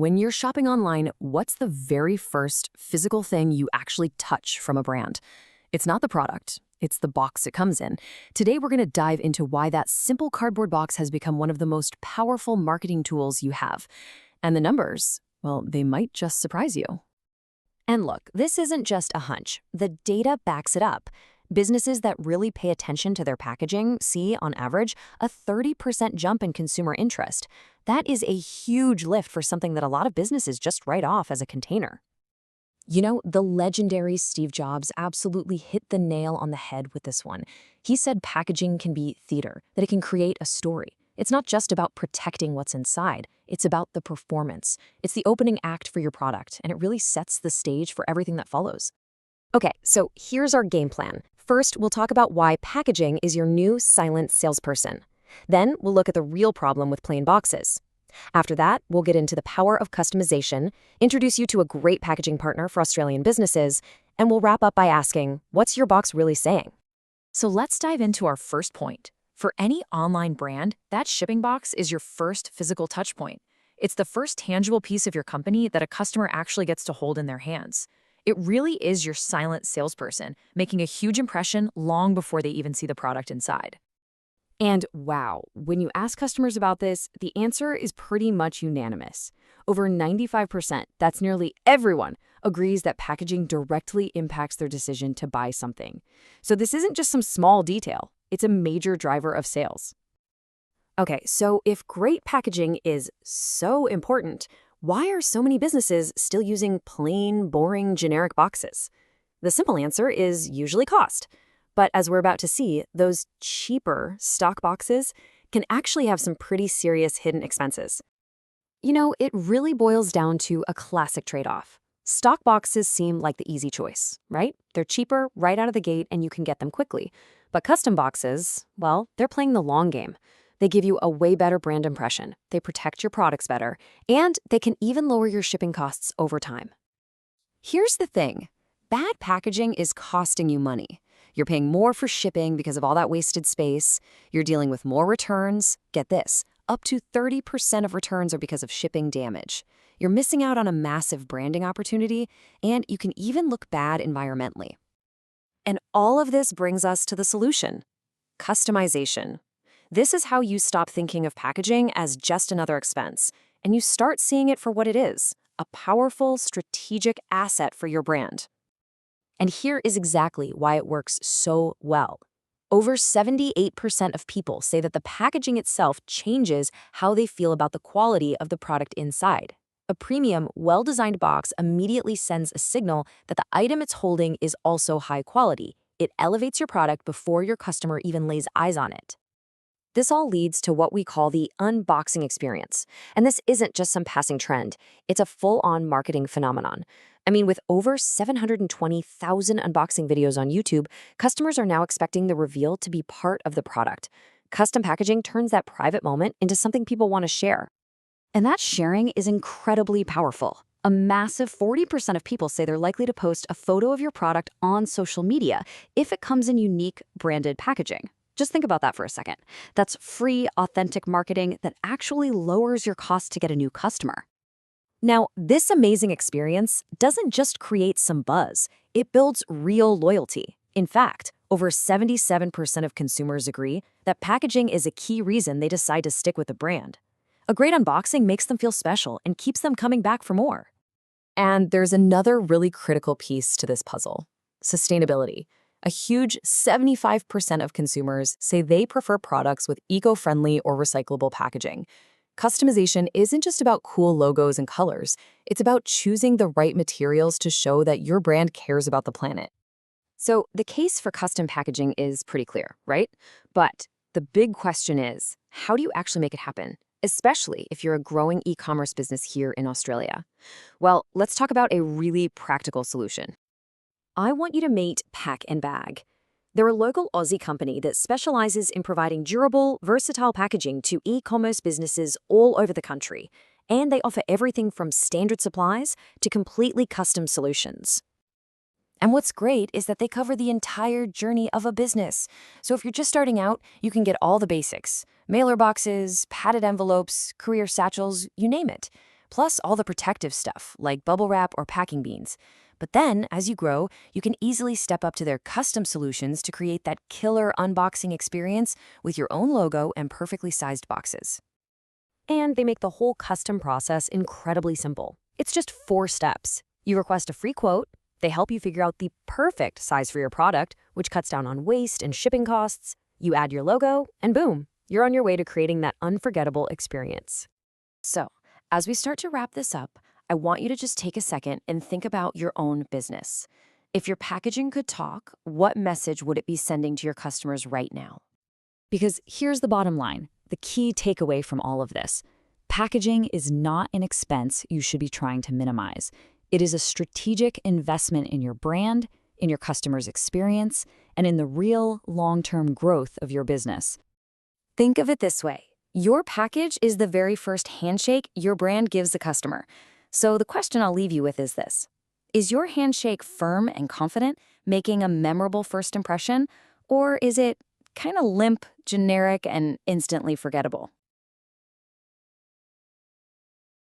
When you're shopping online, what's the very first physical thing you actually touch from a brand? It's not the product, it's the box it comes in. Today, we're going to dive into why that simple cardboard box has become one of the most powerful marketing tools you have. And the numbers, well, they might just surprise you. And look, this isn't just a hunch. The data backs it up. Businesses that really pay attention to their packaging see, on average, a 30% jump in consumer interest. That is a huge lift for something that a lot of businesses just write off as a container. You know, the legendary Steve Jobs absolutely hit the nail on the head with this one. He said packaging can be theater, that it can create a story. It's not just about protecting what's inside, it's about the performance. It's the opening act for your product, and it really sets the stage for everything that follows. Okay, so here's our game plan. First, we'll talk about why packaging is your new silent salesperson. Then, we'll look at the real problem with plain boxes. After that, we'll get into the power of customization, introduce you to a great packaging partner for Australian businesses, and we'll wrap up by asking, what's your box really saying? So let's dive into our first point. For any online brand, that shipping box is your first physical touchpoint. It's the first tangible piece of your company that a customer actually gets to hold in their hands. It really is your silent salesperson, making a huge impression long before they even see the product inside. And wow, when you ask customers about this, the answer is pretty much unanimous. Over 95%, that's nearly everyone, agrees that packaging directly impacts their decision to buy something. So this isn't just some small detail, it's a major driver of sales. Okay, so if great packaging is so important, why are so many businesses still using plain, boring, generic boxes? The simple answer is usually cost. But as we're about to see, those cheaper stock boxes can actually have some pretty serious hidden expenses. You know, it really boils down to a classic trade-off. Stock boxes seem like the easy choice, right? They're cheaper right out of the gate and you can get them quickly. But custom boxes, well, they're playing the long game. They give you a way better brand impression, they protect your products better, and they can even lower your shipping costs over time. Here's the thing. Bad packaging is costing you money. You're paying more for shipping because of all that wasted space. You're dealing with more returns. Get this, up to 30% of returns are because of shipping damage. You're missing out on a massive branding opportunity, and you can even look bad environmentally. And all of this brings us to the solution: customization. This is how you stop thinking of packaging as just another expense, and you start seeing it for what it is, a powerful, strategic asset for your brand. And here is exactly why it works so well. Over 78% of people say that the packaging itself changes how they feel about the quality of the product inside. A premium, well-designed box immediately sends a signal that the item it's holding is also high quality. It elevates your product before your customer even lays eyes on it. This all leads to what we call the unboxing experience. And this isn't just some passing trend. It's a full-on marketing phenomenon. I mean, with over 720,000 unboxing videos on YouTube, customers are now expecting the reveal to be part of the product. Custom packaging turns that private moment into something people want to share. And that sharing is incredibly powerful. A massive 40% of people say they're likely to post a photo of your product on social media if it comes in unique, branded packaging. Just think about that for a second. That's free, authentic marketing that actually lowers your cost to get a new customer. Now, this amazing experience doesn't just create some buzz, it builds real loyalty. In fact, over 77% of consumers agree that packaging is a key reason they decide to stick with a brand. A great unboxing makes them feel special and keeps them coming back for more. And there's another really critical piece to this puzzle: sustainability. A huge 75% of consumers say they prefer products with eco-friendly or recyclable packaging. Customization isn't just about cool logos and colors. It's about choosing the right materials to show that your brand cares about the planet. So the case for custom packaging is pretty clear, right? But the big question is, how do you actually make it happen? Especially if you're a growing e-commerce business here in Australia. Well, let's talk about a really practical solution. I want you to meet Packnbag. They're a local Aussie company that specializes in providing durable, versatile packaging to e-commerce businesses all over the country. And they offer everything from standard supplies to completely custom solutions. And what's great is that they cover the entire journey of a business. So if you're just starting out, you can get all the basics: mailer boxes, padded envelopes, courier satchels, you name it. plus all the protective stuff like bubble wrap or packing beans. But then, as you grow, you can easily step up to their custom solutions to create that killer unboxing experience with your own logo and perfectly sized boxes. And they make the whole custom process incredibly simple. It's just 4 steps. You request a free quote, they help you figure out the perfect size for your product, which cuts down on waste and shipping costs. You add your logo, and boom, you're on your way to creating that unforgettable experience. So, as we start to wrap this up, I want you to just take a second and think about your own business. If your packaging could talk, what message would it be sending to your customers right now? Because here's the bottom line, the key takeaway from all of this. Packaging is not an expense you should be trying to minimize. It is a strategic investment in your brand, in your customer's experience, and in the real long-term growth of your business. Think of it this way. Your package is the very first handshake your brand gives the customer. So the question I'll leave you with is this. Is your handshake firm and confident, making a memorable first impression? Or is it kind of limp, generic, and instantly forgettable?